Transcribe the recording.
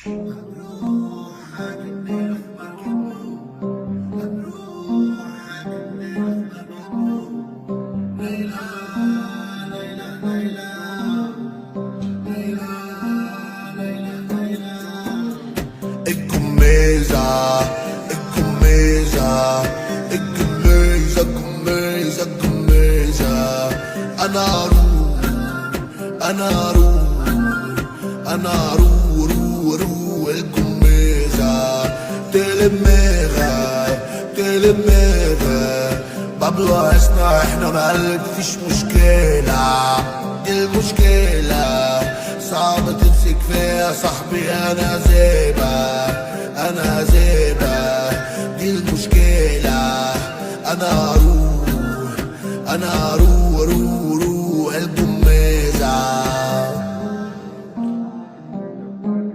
الكميزة الكميزة الكميزة الكميزة الكميزة أنا رو أنا رو أنا رو الكميزة تلميغة تلميغة بابلو عشنا احنا مقلب فيش مشكلة. المشكلة صعب تمسك فيها صاحبي، أنا زيبة أنا زيبة